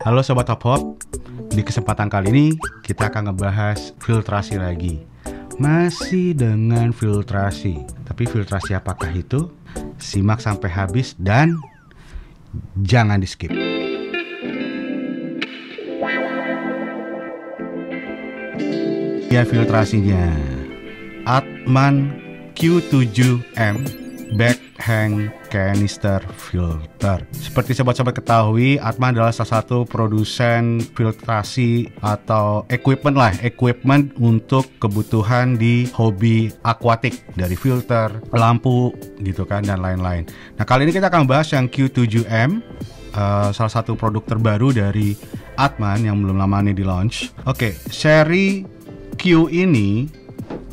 Halo Sobat Hop Hop, di kesempatan kali ini kita akan ngebahas filtrasi lagi. Masih dengan filtrasi, tapi filtrasi apakah itu? Simak sampai habis dan jangan di skip. Ya, filtrasinya Atman Q7M Backhang Canister Filter. Seperti sobat-sobat ketahui, Atman adalah salah satu produsen filtrasi atau equipment untuk kebutuhan di hobi akuatik, dari filter, lampu gitu kan, dan lain-lain. Nah, kali ini kita akan bahas yang Q7M, salah satu produk terbaru dari Atman yang belum lama ini di launch. Oke, seri Q ini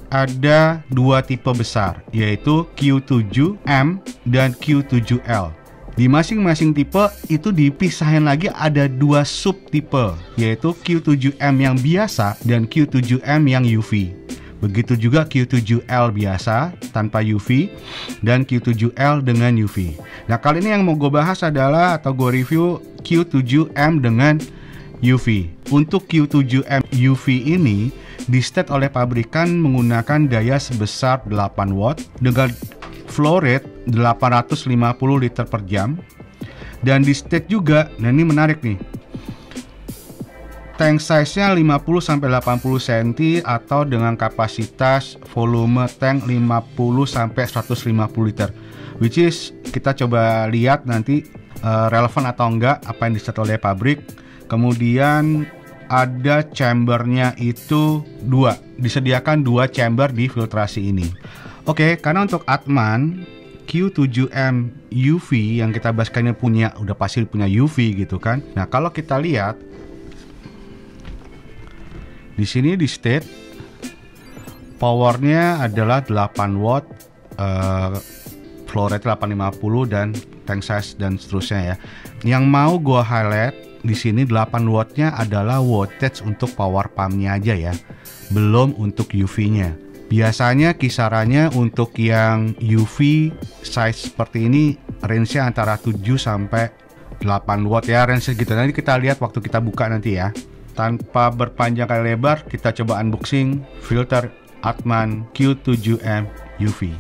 ada dua tipe besar, yaitu Q7M dan Q7L. Di masing-masing tipe itu dipisahin lagi ada dua subtipe, yaitu Q7M yang biasa dan Q7M yang UV. Begitu juga Q7L biasa tanpa UV dan Q7L dengan UV. Nah, kali ini yang mau gue bahas adalah atau gue review Q7M dengan UV. Untuk Q7M UV ini di-state oleh pabrikan menggunakan daya sebesar 8 watt dengan flow rate 850 liter per jam. Dan di-state juga, nah ini menarik nih, tank size-nya 50-80 cm atau dengan kapasitas volume tank 50-150 liter. Which is, kita coba lihat nanti relevan atau enggak apa yang di-state oleh pabrik. Kemudian ada chambernya itu disediakan dua chamber di filtrasi ini. Oke, karena untuk Atman Q7M UV yang kita bahas ini udah pasti punya UV gitu kan. Nah, kalau kita lihat di sini di state powernya adalah 8 watt, flow rate 850 dan tank size dan seterusnya ya. Yang mau gua highlight di sini 8 wattnya adalah wattage untuk power pumpnya aja ya, belum untuk UV-nya. Biasanya kisarannya untuk yang UV size seperti ini range-nya antara 7 sampai 8 watt ya, range segitu. Nanti kita lihat waktu kita buka nanti ya. Tanpa berpanjang kali lebar, kita coba unboxing filter Atman Q7M UV.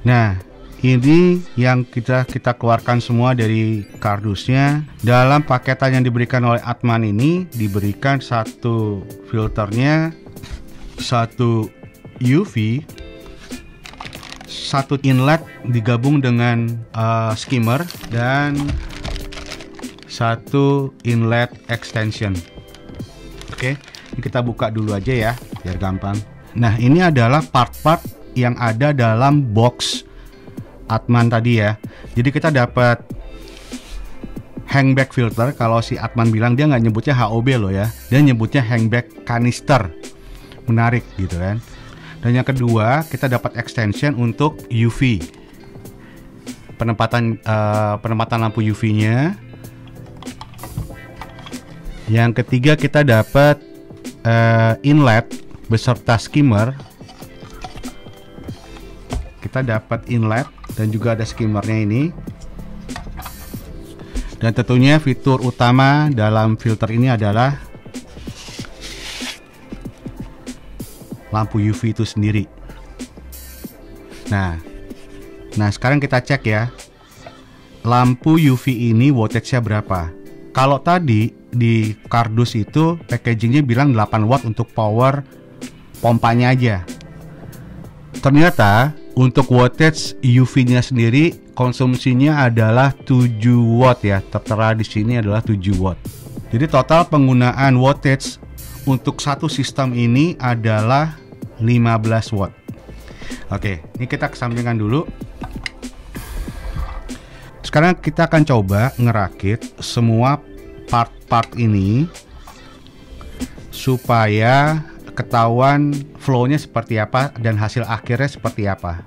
Nah, ini yang kita keluarkan semua dari kardusnya. Dalam paketan yang diberikan oleh Atman ini diberikan satu filternya, satu UV, satu inlet digabung dengan skimmer, dan satu inlet extension. Oke, ini kita buka dulu aja ya biar gampang. Nah, ini adalah part-part yang ada dalam box Atman tadi ya. Jadi kita dapat hangback filter. Kalau si Atman bilang, dia nggak nyebutnya HOB loh ya, dia nyebutnya hangback canister. Menarik gitu kan. Dan yang kedua, kita dapat extension untuk UV, penempatan lampu UV-nya. Yang ketiga, kita dapat inlet beserta skimmer. Kita dapat inlet dan juga ada skimmernya ini. Dan tentunya fitur utama dalam filter ini adalah lampu UV itu sendiri. Nah sekarang kita cek ya, lampu UV ini wattage-nya berapa. Kalau tadi di kardus itu packagingnya bilang 8 watt untuk power pompanya aja. Ternyata untuk wattage UV-nya sendiri konsumsinya adalah 7 watt ya, tertera di sini adalah 7 watt. Jadi total penggunaan wattage untuk satu sistem ini adalah 15 watt. Oke, ini kita kesampingkan dulu. Sekarang kita akan coba ngerakit semua part-part ini supaya ketahuan flow-nya seperti apa dan hasil akhirnya seperti apa.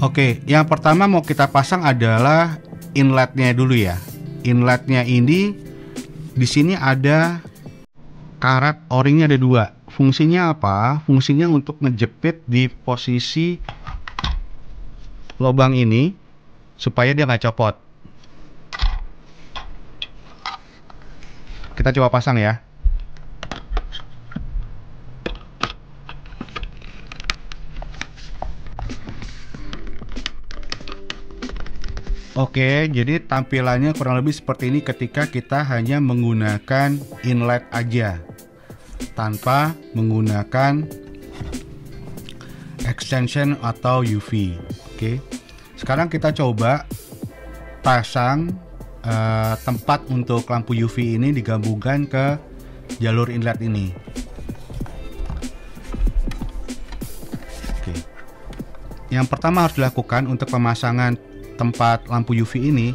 Oke, yang pertama mau kita pasang adalah inletnya dulu ya. Inletnya ini di sini ada karet o-ringnya, ada dua. Fungsinya apa? Fungsinya untuk ngejepit di posisi lubang ini supaya dia nggak copot. Kita coba pasang ya. Oke, jadi tampilannya kurang lebih seperti ini ketika kita hanya menggunakan inlet aja tanpa menggunakan extension atau UV. Oke, sekarang kita coba pasang tempat untuk lampu UV ini digabungkan ke jalur inlet ini. Oke, yang pertama harus dilakukan untuk pemasangan tempat lampu UV ini,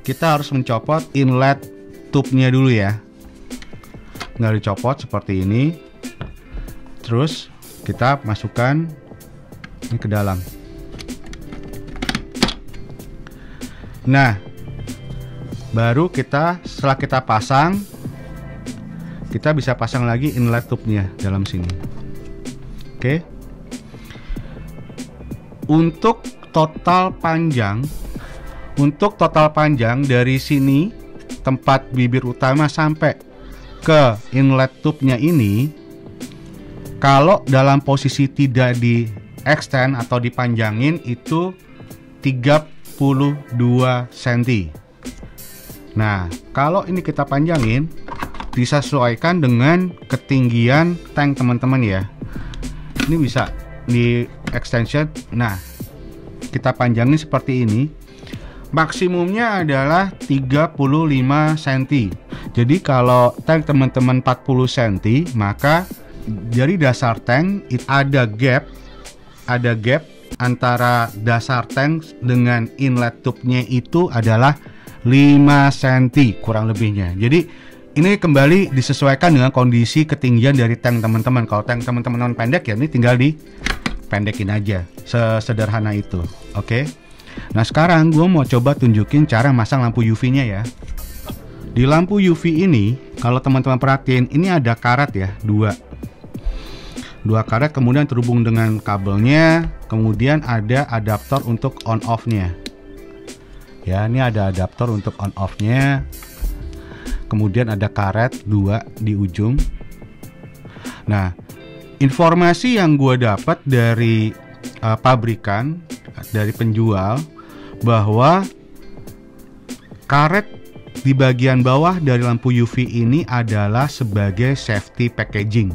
kita harus mencopot inlet tube-nya dulu ya. Nggak dicopot seperti ini, terus kita masukkan ini ke dalam. Nah, baru setelah kita pasang, kita bisa pasang lagi inlet tube-nya dalam sini. Oke. Untuk total panjang dari sini tempat bibir utama sampai ke inlet tube-nya ini, kalau dalam posisi tidak di extend atau dipanjangin itu 32 cm. Nah, kalau ini kita panjangin disesuaikan dengan ketinggian tank teman-teman ya. Ini bisa di extension. Nah, kita panjangin seperti ini. Maksimumnya adalah 35 cm. Jadi kalau tank teman-teman 40 cm, maka dari dasar tank itu ada gap antara dasar tank dengan inlet tube-nya itu adalah 5 cm kurang lebihnya. Jadi ini kembali disesuaikan dengan kondisi ketinggian dari tank teman-teman. Kalau tank teman-teman pendek ya ini tinggal dipendekin aja, sesederhana itu. Oke. Nah, sekarang gue mau coba tunjukin cara masang lampu UV-nya ya. Di lampu UV ini, kalau teman-teman perhatiin, ini ada karet ya, dua karet, kemudian terhubung dengan kabelnya, kemudian ada adaptor untuk on off-nya. Ya, ini ada adaptor untuk on off-nya. Kemudian ada karet dua di ujung. Nah, informasi yang gue dapat dari pabrikan, dari penjual, bahwa karet di bagian bawah dari lampu UV ini adalah sebagai safety packaging.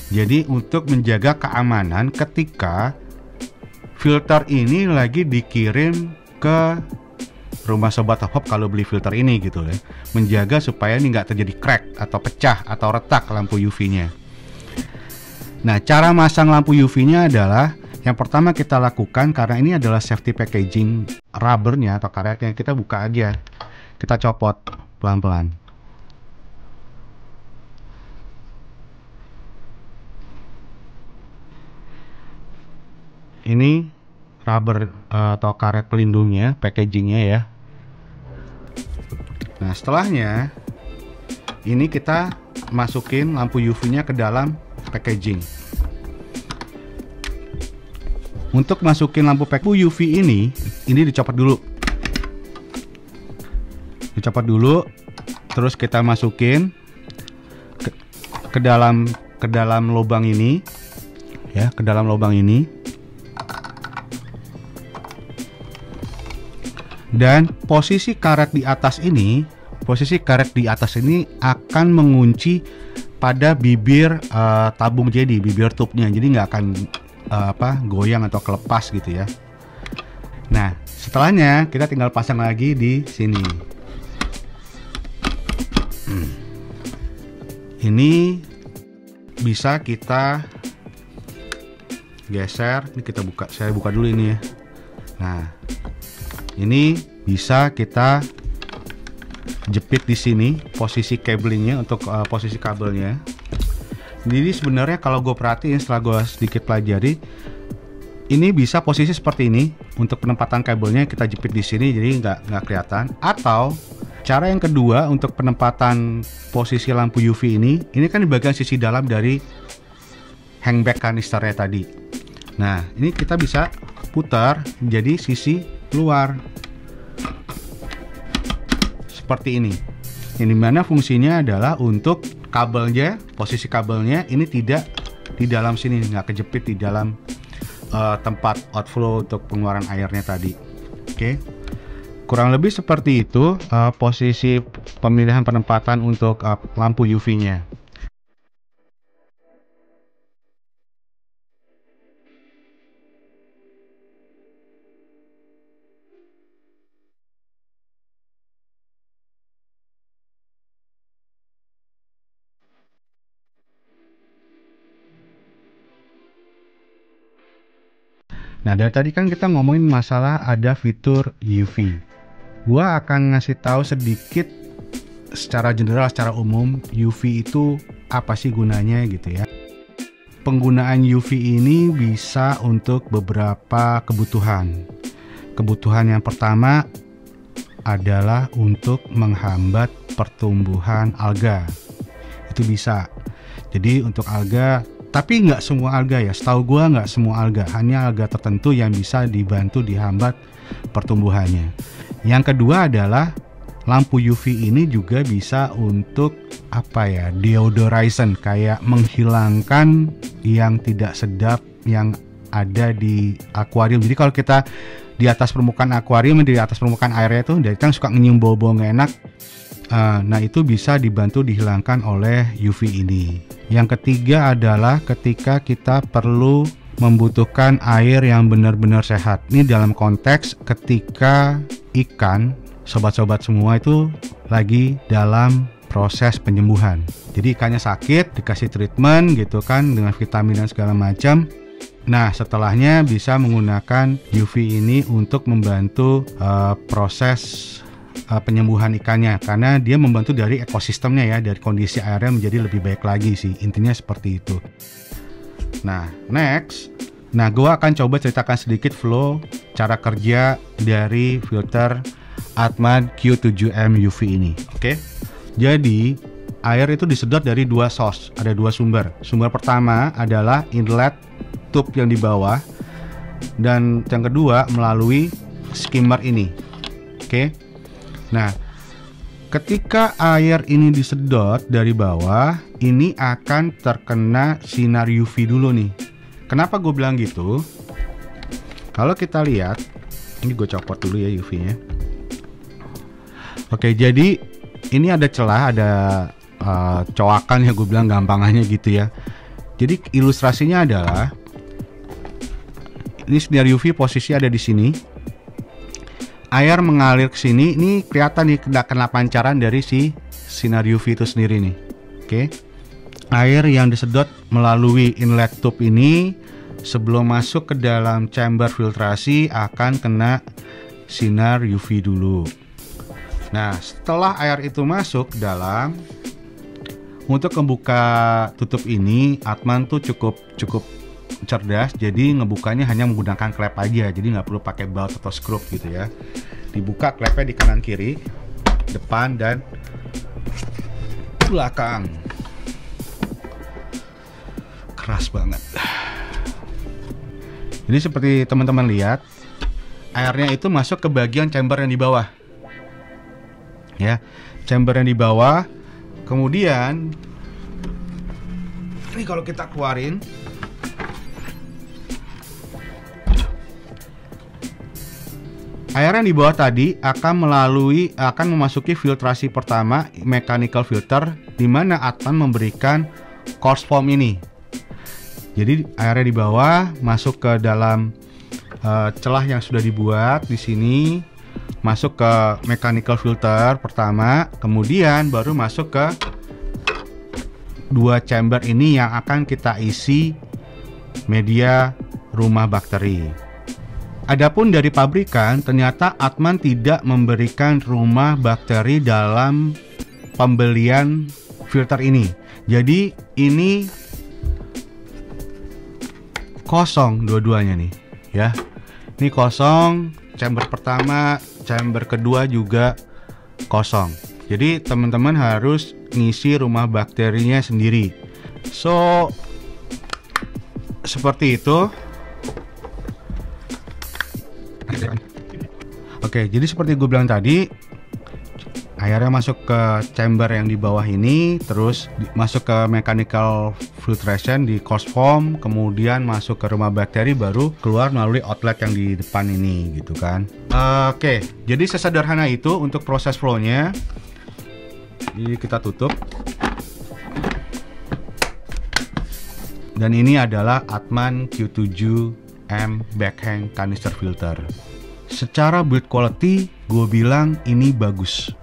Jadi untuk menjaga keamanan ketika filter ini lagi dikirim ke rumah Sobat Top Hop kalau beli filter ini gitu ya, menjaga supaya ini nggak terjadi crack atau pecah atau retak lampu UV-nya. Nah, cara masang lampu UV-nya adalah yang pertama kita lakukan, karena ini adalah safety packaging, rubbernya atau karetnya kita buka aja, kita copot pelan-pelan. Ini rubber atau karet pelindungnya, packagingnya ya. Nah, setelahnya ini kita masukin lampu UV-nya ke dalam packaging. Untuk masukin lampu UV ini dicopot dulu. Dicopot dulu, terus kita masukin ke dalam lubang ini ya, ke dalam lubang ini. Dan posisi karet di atas ini akan mengunci pada bibir tabung jadi, bibir tube-nya. Jadi nggak akan goyang atau kelepas gitu ya. Nah, setelahnya kita tinggal pasang lagi di sini. Ini bisa kita geser. Ini kita buka, saya buka dulu ini ya. Nah, ini bisa kita jepit di sini posisi cablingnya untuk posisi kabelnya. Jadi sebenarnya kalau gue perhatiin setelah gue sedikit pelajari, ini bisa posisi seperti ini untuk penempatan kabelnya, kita jepit di sini jadi nggak kelihatan. Atau cara yang kedua untuk penempatan posisi lampu UV ini kan di bagian sisi dalam dari hangback kanisternya tadi. Nah, ini kita bisa putar jadi sisi luar seperti ini. yang dimana fungsinya adalah untuk kabelnya, posisi kabelnya ini tidak di dalam sini, nggak kejepit di dalam tempat outflow untuk pengeluaran airnya tadi. Oke, kurang lebih seperti itu posisi pemilihan penempatan untuk lampu UV-nya. Nah, dari tadi kan kita ngomongin masalah ada fitur UV. Gua akan ngasih tahu sedikit secara general, secara umum UV itu apa sih gunanya gitu ya. Penggunaan UV ini bisa untuk beberapa kebutuhan. Kebutuhan yang pertama adalah untuk menghambat pertumbuhan alga. Itu bisa. Jadi untuk alga, tapi nggak semua alga ya, setahu gua nggak semua alga, hanya alga tertentu yang bisa dibantu dihambat pertumbuhannya. Yang kedua adalah lampu UV ini juga bisa untuk apa ya, deodorization, kayak menghilangkan yang tidak sedap yang ada di akuarium. Jadi kalau kita di atas permukaan akuarium, di atas permukaan airnya itu dari kan suka nyium bau-bau nggak enak. Nah itu bisa dibantu dihilangkan oleh UV ini. Yang ketiga adalah ketika kita perlu membutuhkan air yang benar-benar sehat. Ini dalam konteks ketika ikan, sobat-sobat semua itu lagi dalam proses penyembuhan. Jadi ikannya sakit, dikasih treatment gitu kan dengan vitamin dan segala macam. Nah setelahnya bisa menggunakan UV ini untuk membantu proses penyembuhan ikannya, karena dia membantu dari ekosistemnya ya, dari kondisi airnya menjadi lebih baik lagi sih, intinya seperti itu. Nah next, gue akan coba ceritakan sedikit flow cara kerja dari filter Atman Q7M UV ini. Oke, jadi air itu disedot dari dua source, ada dua sumber. Sumber pertama adalah inlet tube yang di bawah, dan yang kedua melalui skimmer ini. Oke. Nah, ketika air ini disedot dari bawah, ini akan terkena sinar UV dulu nih. Kenapa gue bilang gitu? Kalau kita lihat, ini gue copot dulu ya UV-nya. Oke, jadi ini ada celah, ada coakan ya, gue bilang gampangannya gitu ya. Jadi ilustrasinya adalah ini sinar UV posisi ada di sini. Air mengalir ke sini, ini kelihatan nih kena pancaran dari si sinar UV itu sendiri nih. Oke. Air yang disedot melalui inlet tube ini sebelum masuk ke dalam chamber filtrasi akan kena sinar UV dulu. Nah, setelah air itu masuk ke dalam, untuk membuka tutup ini Atman tuh cukup cerdas, jadi ngebukanya hanya menggunakan klep aja, jadi nggak perlu pakai bolt atau skrup gitu ya. Dibuka klepnya di kanan kiri, depan dan belakang. Keras banget. Jadi seperti teman-teman lihat, airnya itu masuk ke bagian chamber yang di bawah ya, chamber yang di bawah. Kemudian ini kalau kita keluarin, air yang di bawah tadi akan memasuki filtrasi pertama, mechanical filter, di mana Atman memberikan coarse form ini. Jadi airnya di bawah masuk ke dalam celah yang sudah dibuat di sini, masuk ke mechanical filter pertama, kemudian baru masuk ke dua chamber ini yang akan kita isi media rumah bakteri. Adapun dari pabrikan, ternyata Atman tidak memberikan rumah bakteri dalam pembelian filter ini. Jadi ini kosong dua-duanya nih ya. Ini kosong, chamber pertama, chamber kedua juga kosong. Jadi teman-teman harus ngisi rumah bakterinya sendiri. So seperti itu. Oke, jadi seperti gue bilang tadi, Airnya masuk ke chamber yang di bawah ini, terus masuk ke mechanical filtration di coarse form, kemudian masuk ke rumah bakteri, baru keluar melalui outlet yang di depan ini gitu kan. Oke, jadi sesederhana itu untuk proses flow-nya. Jadi kita tutup. Dan ini adalah Atman Q7M backhang canister filter. Secara build quality, gue bilang ini bagus.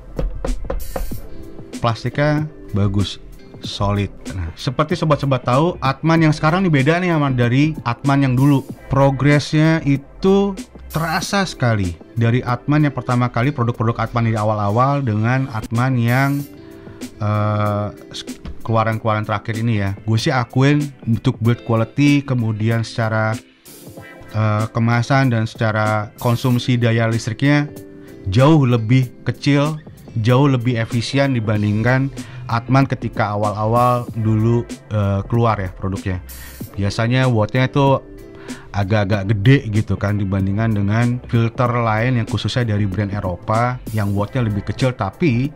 Plastiknya bagus, solid. Nah, seperti sobat-sobat tahu, Atman yang sekarang ini beda nih sama dari Atman yang dulu. Progresnya itu terasa sekali dari Atman yang pertama kali, produk-produk Atman di awal-awal, dengan Atman yang keluaran-keluaran terakhir ini ya. Gue sih akuin untuk build quality, kemudian secara kemasan dan secara konsumsi daya listriknya jauh lebih kecil, jauh lebih efisien dibandingkan Atman ketika awal-awal dulu keluar ya produknya. Biasanya wattnya itu agak-agak gede gitu kan dibandingkan dengan filter lain yang khususnya dari brand Eropa yang wattnya lebih kecil tapi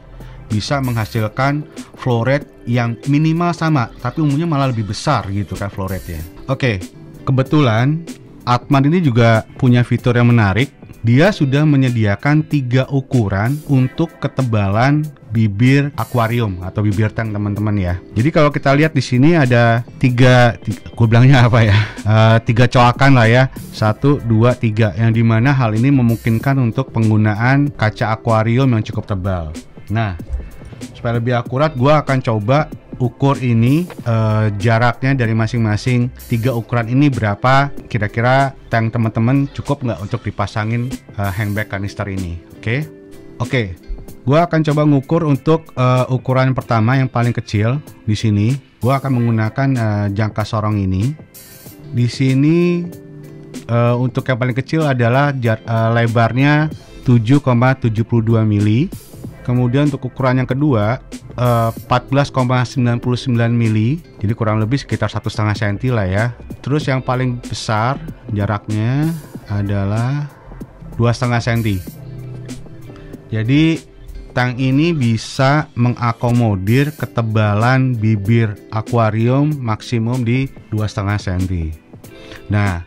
bisa menghasilkan flow rate yang minimal sama, tapi umumnya malah lebih besar gitu kan flow rate-nya. Oke, kebetulan Atman ini juga punya fitur yang menarik. Dia sudah menyediakan 3 ukuran untuk ketebalan bibir akuarium atau bibir tank teman-teman ya. Jadi kalau kita lihat di sini ada 3 gue bilangnya apa ya? 3 coakan lah ya. 1, 2, 3 yang dimana hal ini memungkinkan untuk penggunaan kaca akuarium yang cukup tebal. Nah, supaya lebih akurat, gue akan coba ukur ini jaraknya dari masing-masing 3 ukuran ini berapa. Kira-kira tank teman-teman cukup nggak untuk dipasangin hangback kanister ini? Oke. Gue akan coba ngukur untuk ukuran pertama yang paling kecil. Di sini, gue akan menggunakan jangka sorong ini. Di sini untuk yang paling kecil adalah lebarnya 7,72 mili. Kemudian untuk ukuran yang kedua 14,99 mili, jadi kurang lebih sekitar 1,5 cm lah ya. Terus yang paling besar jaraknya adalah 2,5 cm. Jadi tank ini bisa mengakomodir ketebalan bibir akuarium maksimum di 2,5 cm. Nah,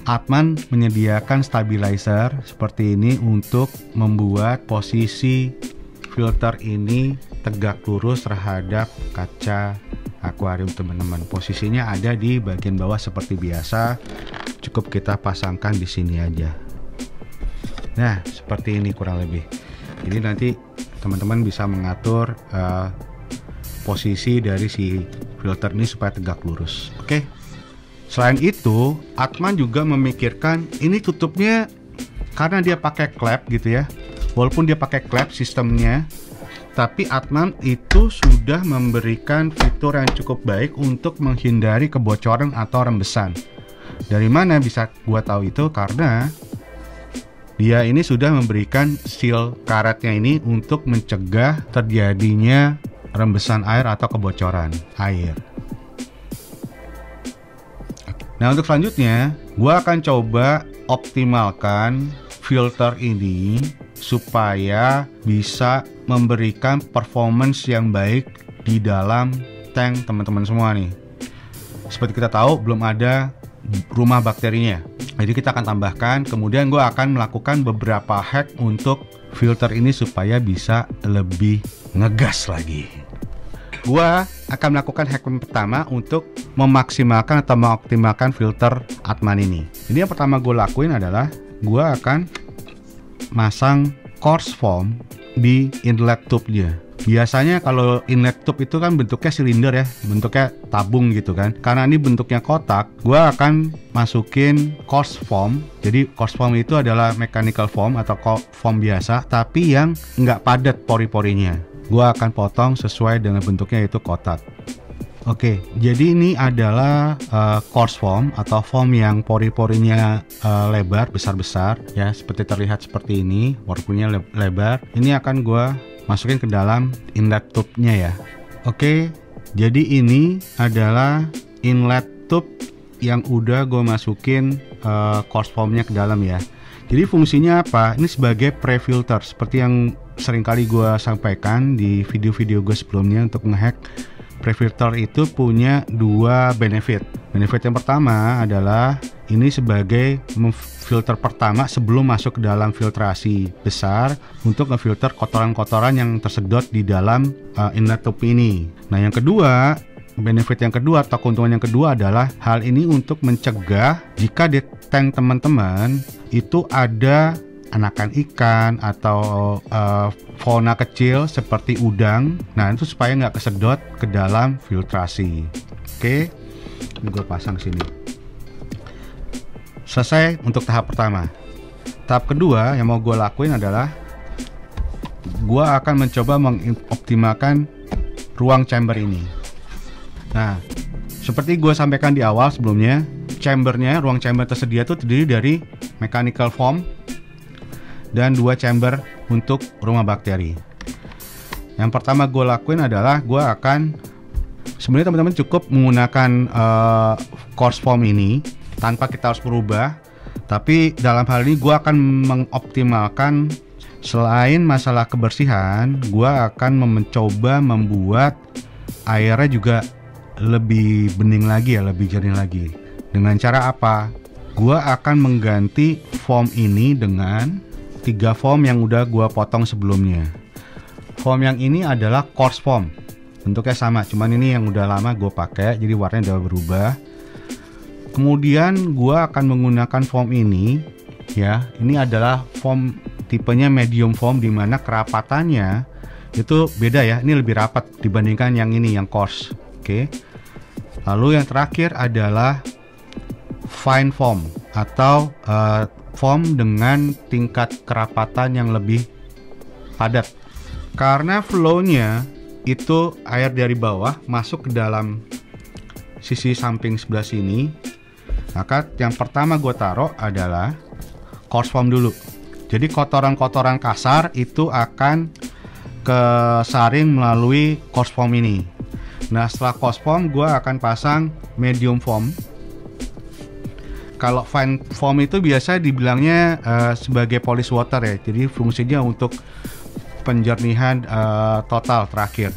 Atman menyediakan stabilizer seperti ini untuk membuat posisi filter ini tegak lurus terhadap kaca akuarium teman-teman. Posisinya ada di bagian bawah seperti biasa. Cukup kita pasangkan di sini aja. Nah, seperti ini kurang lebih. Jadi nanti teman-teman bisa mengatur posisi dari si filter ini supaya tegak lurus. Oke. Selain itu, Atman juga memikirkan ini tutupnya karena dia pakai klep gitu ya. Walaupun dia pakai klep sistemnya, tapi Atman itu sudah memberikan fitur yang cukup baik untuk menghindari kebocoran atau rembesan. Dari mana bisa gua tahu itu? Karena dia ini sudah memberikan seal karetnya ini untuk mencegah terjadinya rembesan air atau kebocoran air. Nah, untuk selanjutnya gua akan coba optimalkan filter ini supaya bisa memberikan performance yang baik di dalam tank teman-teman semua nih. Seperti kita tahu belum ada rumah bakterinya, jadi kita akan tambahkan. Kemudian gue akan melakukan beberapa hack untuk filter ini supaya bisa lebih ngegas lagi. Gue akan melakukan hack pertama untuk memaksimalkan atau mengoptimalkan filter Atman ini. Jadi yang pertama gue lakuin adalah gue akan masang coarse foam di inlet tube-nya. Biasanya kalau inlet tube itu kan bentuknya silinder ya, bentuknya tabung gitu kan. Karena ini bentuknya kotak, gue akan masukin coarse foam. Jadi coarse foam itu adalah mechanical foam atau foam biasa, tapi yang nggak padat pori-porinya. Gue akan potong sesuai dengan bentuknya, yaitu kotak. Oke, jadi ini adalah coarse foam atau foam yang pori-porinya lebar, besar-besar ya, seperti terlihat seperti ini, pori-porinya lebar. Ini akan gue masukin ke dalam inlet tube-nya ya. Oke, jadi ini adalah inlet tube yang udah gue masukin coarse foam-nya ke dalam ya. Jadi fungsinya apa? Ini sebagai pre-filter seperti yang seringkali gue sampaikan di video-video gue sebelumnya. Untuk ngehack, pre-filter itu punya dua benefit. Benefit yang pertama adalah ini sebagai filter pertama sebelum masuk ke dalam filtrasi besar untuk ngefilter kotoran-kotoran yang tersedot di dalam inlet tube ini. Nah, yang kedua, benefit yang kedua atau keuntungan yang kedua adalah hal ini untuk mencegah jika di tank teman-teman itu ada anakan ikan atau fauna kecil seperti udang. Nah, itu supaya nggak kesedot ke dalam filtrasi. Oke, ini gue pasang sini. Selesai untuk tahap pertama. Tahap kedua yang mau gue lakuin adalah gue akan mencoba mengoptimalkan ruang chamber ini. Nah, seperti gue sampaikan di awal sebelumnya, ruang chamber tersedia itu terdiri dari mechanical foam dan 2 chamber untuk rumah bakteri. Yang pertama gue lakuin adalah gue akan, sebenarnya teman-teman cukup menggunakan coarse foam ini tanpa kita harus berubah. Tapi dalam hal ini gue akan mengoptimalkan, selain masalah kebersihan, gue akan mencoba membuat airnya juga lebih bening lagi ya, lebih jernih lagi. Dengan cara apa? Gue akan mengganti foam ini dengan 3 foam yang udah gue potong sebelumnya. Foam yang ini adalah coarse foam, bentuknya sama, cuman ini yang udah lama gue pakai, jadi warnanya udah berubah. Kemudian gue akan menggunakan foam ini, ya. Ini adalah foam tipenya medium foam, dimana kerapatannya itu beda ya. Ini lebih rapat dibandingkan yang ini, yang coarse. Oke. Lalu yang terakhir adalah fine foam atau foam dengan tingkat kerapatan yang lebih padat. Karena flow-nya itu air dari bawah masuk ke dalam sisi samping sebelah sini, maka yang pertama gue taruh adalah coarse foam dulu. Jadi kotoran-kotoran kasar itu akan kesaring melalui coarse foam ini. Nah, setelah coarse foam gue akan pasang medium foam. Kalau fine foam itu biasa dibilangnya sebagai polish water ya. Jadi fungsinya untuk penjernihan total terakhir.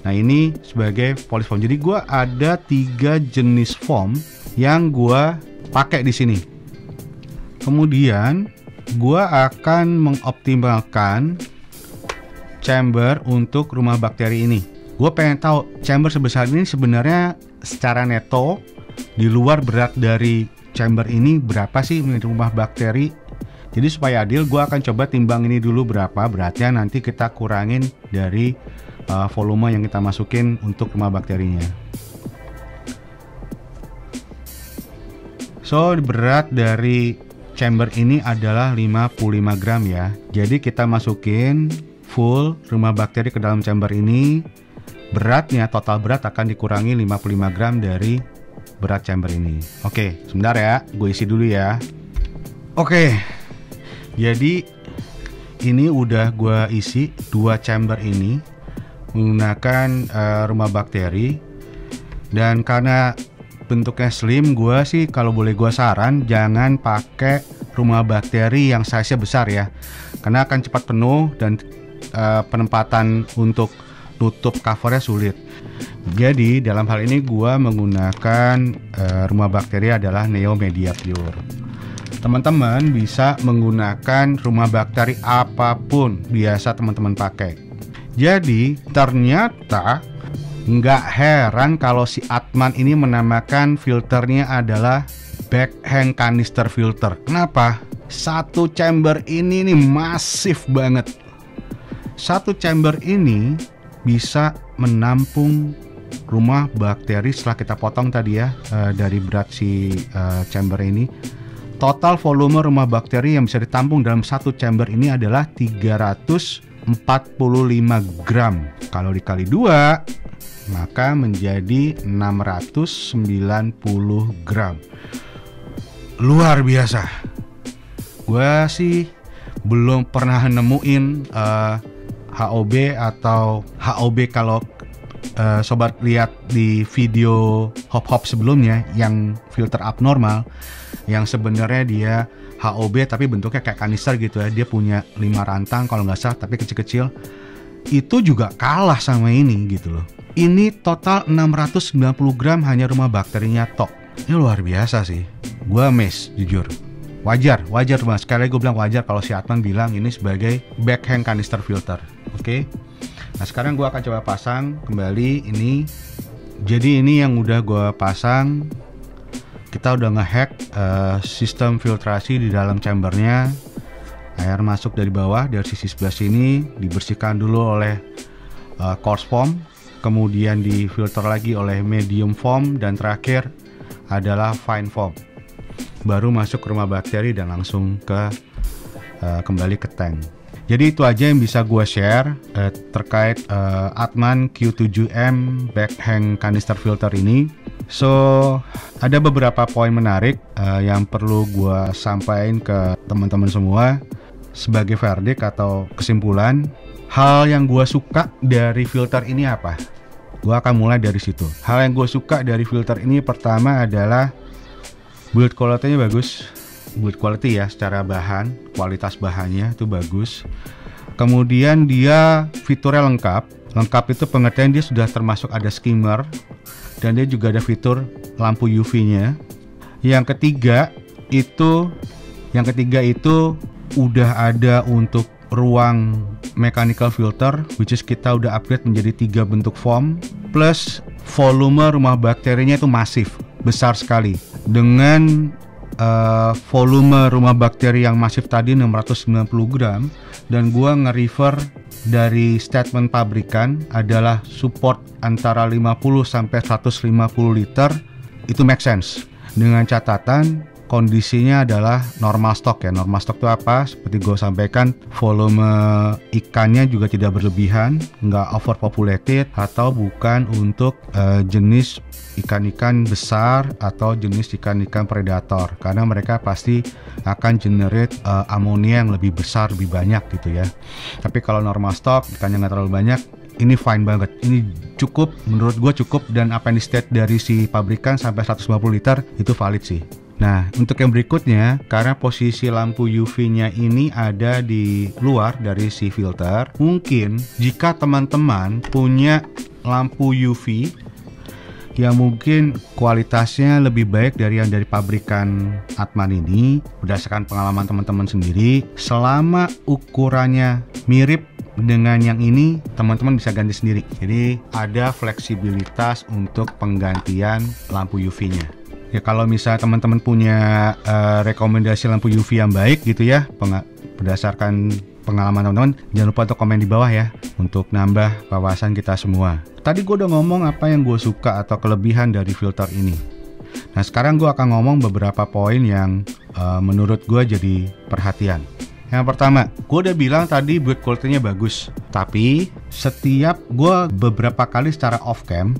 Nah, ini sebagai polish foam. Jadi gue ada 3 jenis foam yang gue pakai di sini. Kemudian gue akan mengoptimalkan chamber untuk rumah bakteri ini. Gue pengen tahu chamber sebesar ini sebenarnya secara neto di luar berat dari chamber ini berapa sih rumah bakteri. Jadi supaya adil, gue akan coba timbang ini dulu berapa beratnya, nanti kita kurangin dari volume yang kita masukin untuk rumah bakterinya. So, berat dari chamber ini adalah 55 gram ya. Jadi kita masukin full rumah bakteri ke dalam chamber ini. Beratnya, total berat akan dikurangi 55 gram dari berat chamber ini. Oke, sebentar ya, gue isi dulu ya. Oke, jadi ini udah gue isi 2 chamber ini menggunakan rumah bakteri. Dan karena bentuknya slim, gue sih kalau boleh gue saran jangan pakai rumah bakteri yang size-nya besar ya, karena akan cepat penuh dan penempatan untuk tutup covernya sulit. Jadi dalam hal ini gue menggunakan rumah bakteri adalah Neo Media Pure. Teman-teman bisa menggunakan rumah bakteri apapun biasa teman-teman pakai. Jadi ternyata nggak heran kalau si Atman ini menamakan filternya adalah backhang canister filter. Kenapa? Satu chamber ini nih masif banget. Satu chamber ini bisa menampung rumah bakteri setelah kita potong tadi ya, dari berat si chamber ini. Total volume rumah bakteri yang bisa ditampung dalam satu chamber ini adalah 345 gram. Kalau dikali 2 maka menjadi 690 gram. Luar biasa. Gue sih belum pernah nemuin HOB atau HOB kalau sobat lihat di video hop-hop sebelumnya yang filter abnormal, yang sebenarnya dia HOB tapi bentuknya kayak kanister gitu ya. Dia punya 5 rantang kalau nggak salah, tapi kecil-kecil. Itu juga kalah sama ini gitu loh. Ini total 690 gram hanya rumah bakterinya tok. Ini luar biasa sih. Gua amazed jujur. Wajar mas. Sekali lagi gue bilang wajar kalau si Atman bilang ini sebagai backhang canister filter. Oke. Nah sekarang gue akan coba pasang kembali ini. Jadi ini yang udah gue pasang. Kita udah ngehack sistem filtrasi di dalam chambernya. Air masuk dari bawah, dari sisi sebelah sini dibersihkan dulu oleh coarse foam, kemudian difilter lagi oleh medium foam, dan terakhir adalah fine foam. Baru masuk ke rumah bakteri dan langsung kembali ke tank. Jadi itu aja yang bisa gue share terkait Atman Q7M backhang canister filter ini. So ada beberapa poin menarik yang perlu gue sampaikan ke teman-teman semua sebagai verdict atau kesimpulan. Hal yang gue suka dari filter ini apa? Gue akan mulai dari situ. Hal yang gue suka dari filter ini pertama adalah build quality-nya bagus. Build quality ya, secara bahan, kualitas bahannya itu bagus. Kemudian dia fiturnya lengkap. Lengkap itu pengertian dia sudah termasuk ada skimmer, dan dia juga ada fitur lampu UV-nya. Yang ketiga itu udah ada untuk ruang mechanical filter, which is kita udah upgrade menjadi 3 bentuk foam, plus volume rumah bakterinya itu masif, besar sekali. Dengan volume rumah bakteri yang masif tadi 690 gram, dan gua nge-refer dari statement pabrikan adalah support antara 50 sampai 150 liter, itu make sense. Dengan catatan kondisinya adalah normal stock ya. Normal stock itu apa? Seperti gue sampaikan, volume ikannya juga tidak berlebihan, nggak overpopulated, atau bukan untuk jenis ikan-ikan besar atau jenis ikan-ikan predator, karena mereka pasti akan generate amonia yang lebih besar, lebih banyak gitu ya. Tapi kalau normal stock, ikannya nggak terlalu banyak, ini fine banget. Ini cukup, menurut gue cukup, dan apa yang di state dari si pabrikan sampai 150 liter itu valid sih. Nah, untuk yang berikutnya, karena posisi lampu UV-nya ini ada di luar dari si filter, mungkin jika teman-teman punya lampu UV yang mungkin kualitasnya lebih baik dari yang dari pabrikan Atman ini, berdasarkan pengalaman teman-teman sendiri, selama ukurannya mirip dengan yang ini, teman-teman bisa ganti sendiri. Jadi ada fleksibilitas untuk penggantian lampu UV-nya. Ya kalau misalnya teman-teman punya rekomendasi lampu UV yang baik gitu ya, berdasarkan pengalaman teman-teman, jangan lupa untuk komen di bawah ya, untuk nambah wawasan kita semua. Tadi gue udah ngomong apa yang gue suka atau kelebihan dari filter ini. Nah sekarang gue akan ngomong beberapa poin yang menurut gue jadi perhatian. Yang pertama, gue udah bilang tadi build quality-nya bagus, tapi setiap gue beberapa kali secara off cam,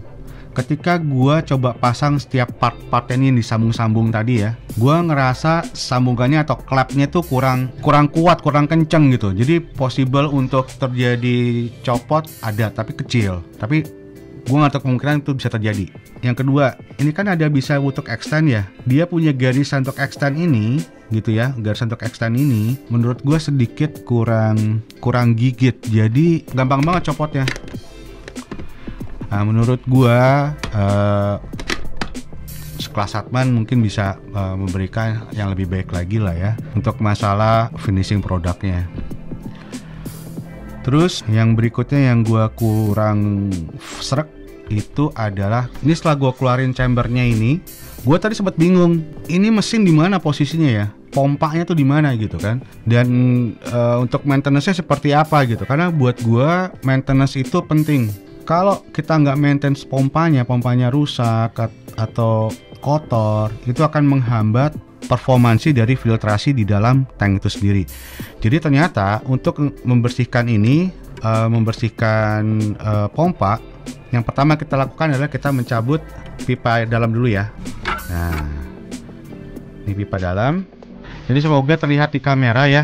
ketika gue coba pasang setiap part-partnya ini disambung-sambung tadi ya, gue ngerasa sambungannya atau klapnya tuh kurang kuat, kurang kenceng gitu. Jadi possible untuk terjadi copot ada, tapi kecil. Tapi gue nggak tahu kemungkinan itu bisa terjadi. Yang kedua, ini kan ada bisa untuk extend ya. Dia punya garisan untuk extend ini gitu ya, garisan untuk extend ini menurut gue sedikit kurang gigit. Jadi gampang banget copotnya. Nah, menurut gua sekelas Atman mungkin bisa memberikan yang lebih baik lagi lah ya untuk masalah finishing produknya. Terus yang berikutnya yang gua kurang srek itu adalah ini setelah gua keluarin chambernya ini, gua tadi sempat bingung ini mesin di mana posisinya ya, pompanya tuh di mana gitu kan, dan untuk maintenance-nya seperti apa gitu, karena buat gua maintenance itu penting. Kalau kita nggak maintenance pompanya rusak atau kotor, itu akan menghambat performansi dari filtrasi di dalam tank itu sendiri. Jadi ternyata untuk membersihkan ini, membersihkan pompa, yang pertama kita lakukan adalah kita mencabut pipa dalam dulu ya. Nah, ini pipa dalam. Jadi semoga terlihat di kamera ya.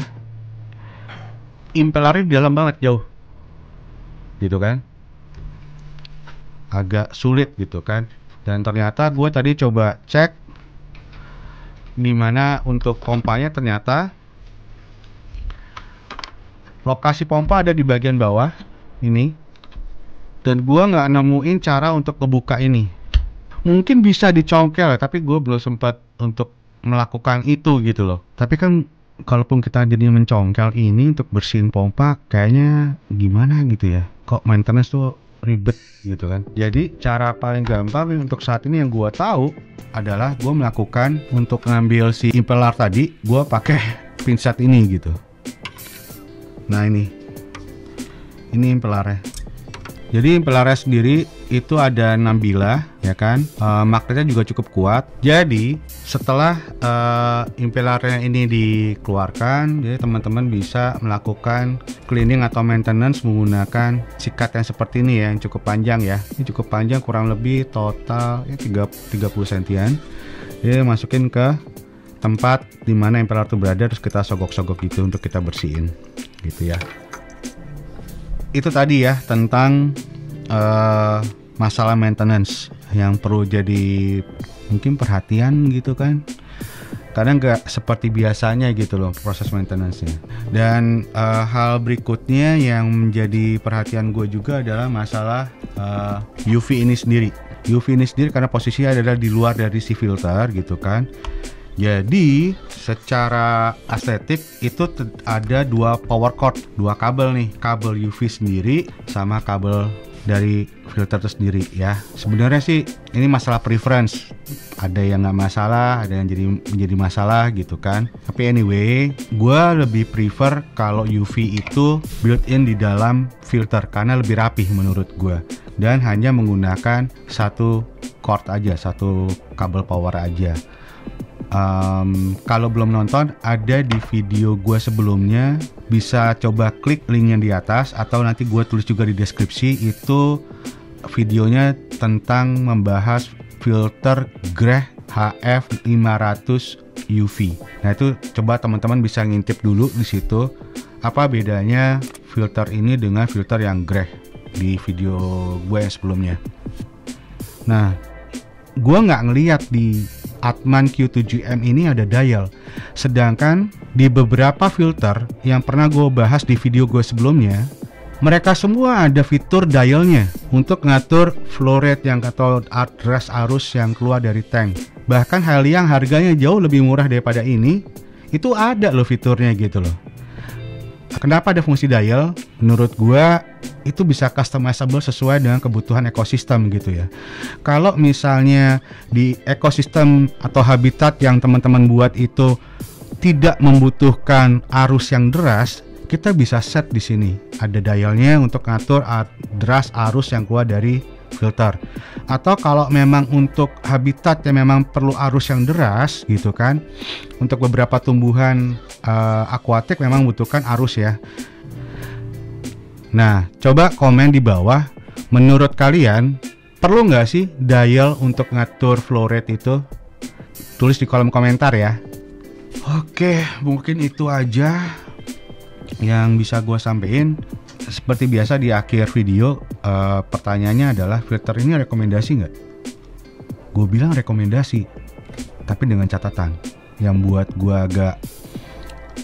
Impellernya di dalam banget, jauh, gitu kan? Agak sulit gitu kan. Dan ternyata gue tadi coba cek dimana untuk pompanya ternyata lokasi pompa ada di bagian bawah ini, dan gua nggak nemuin cara untuk ngebuka ini. Mungkin bisa dicongkel, tapi gue belum sempat untuk melakukan itu gitu loh. Tapi kan kalaupun kita jadi mencongkel ini untuk bersihin pompa, kayaknya gimana gitu ya, kok maintenance tuh ribet gitu kan. Jadi cara paling gampang untuk saat ini yang gue tahu adalah gue melakukan untuk ngambil si impeller tadi, gue pakai pinset ini gitu. Nah ini impellernya. Jadi impellernya sendiri itu ada 6 bilah ya kan, magnetnya juga cukup kuat. Jadi setelah impellernya ini dikeluarkan, jadi teman-teman bisa melakukan cleaning atau maintenance menggunakan sikat yang seperti ini ya, yang cukup panjang ya. Ini cukup panjang, kurang lebih total ya 30 sentian. Jadi masukin ke tempat dimana impeller itu berada, terus kita sogok-sogok gitu untuk kita bersihin gitu ya. Itu tadi ya tentang masalah maintenance yang perlu jadi mungkin perhatian gitu kan, karena nggak seperti biasanya gitu loh proses maintenance-nya. Dan hal berikutnya yang menjadi perhatian gue juga adalah masalah UV ini sendiri. UV ini sendiri karena posisinya adalah di luar dari si filter gitu kan. Jadi secara estetik itu ada dua power cord, dua kabel nih, kabel UV sendiri sama kabel dari filter itu sendiri ya. Sebenarnya sih ini masalah preference, ada yang nggak masalah, ada yang menjadi masalah gitu kan. Tapi anyway, gue lebih prefer kalau UV itu built-in di dalam filter karena lebih rapih menurut gue, dan hanya menggunakan satu cord aja, satu kabel power aja. Kalau belum nonton, ada di video gue sebelumnya, bisa coba klik link yang di atas atau nanti gue tulis juga di deskripsi. Itu videonya tentang membahas filter Greh HF500 UV. Nah itu coba teman-teman bisa ngintip dulu di situ apa bedanya filter ini dengan filter yang Greh di video gue yang sebelumnya. Nah, gue nggak ngeliat di Atman Q7M ini ada dial, sedangkan di beberapa filter yang pernah gue bahas di video gue sebelumnya, mereka semua ada fitur dialnya untuk ngatur flow rate yang atau address arus yang keluar dari tank. Bahkan hal yang harganya jauh lebih murah daripada ini, itu ada loh fiturnya gitu loh. Kenapa ada fungsi dial? Menurut gua itu bisa customizable sesuai dengan kebutuhan ekosistem gitu ya. Kalau misalnya di ekosistem atau habitat yang teman-teman buat itu tidak membutuhkan arus yang deras, kita bisa set di sini. Ada dialnya untuk ngatur deras arus yang keluar dari filter. Atau kalau memang untuk habitat yang memang perlu arus yang deras gitu kan, untuk beberapa tumbuhan akuatik memang membutuhkan arus ya. Nah, coba komen di bawah, menurut kalian perlu nggak sih dial untuk ngatur flow rate itu? Tulis di kolom komentar ya. Oke, mungkin itu aja yang bisa gue sampein. Seperti biasa di akhir video, pertanyaannya adalah filter ini rekomendasi nggak? Gue bilang rekomendasi, tapi dengan catatan yang buat gue agak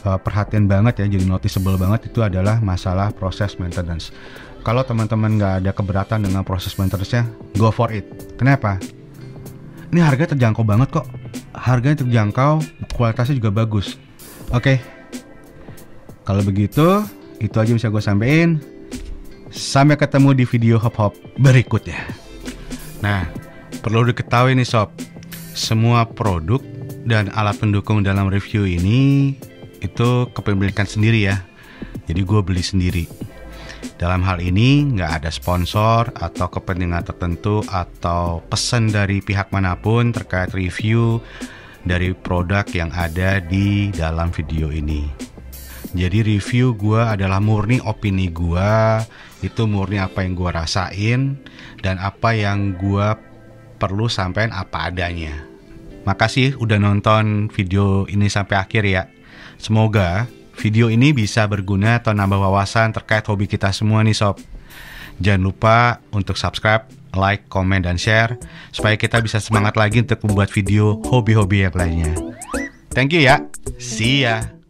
perhatian banget ya, jadi noticeable banget, itu adalah masalah proses maintenance. Kalau teman-teman nggak ada keberatan dengan proses maintenance-nya, go for it. Kenapa? Ini harganya terjangkau banget kok. Harganya terjangkau, kualitasnya juga bagus. Oke. Kalau begitu, itu aja bisa gue sampein. Sampai ketemu di video hop-hop berikutnya. Nah, perlu diketahui nih sob, semua produk dan alat pendukung dalam review ini itu kepemilikan sendiri ya. Jadi gue beli sendiri. Dalam hal ini nggak ada sponsor atau kepentingan tertentu atau pesan dari pihak manapun terkait review dari produk yang ada di dalam video ini. Jadi review gue adalah murni opini gue, itu murni apa yang gue rasain dan apa yang gue perlu sampein apa adanya. Makasih udah nonton video ini sampai akhir ya. Semoga video ini bisa berguna atau nambah wawasan terkait hobi kita semua nih sob. Jangan lupa untuk subscribe, like, komen, dan share supaya kita bisa semangat lagi untuk membuat video hobi-hobi yang lainnya. Thank you ya. See ya.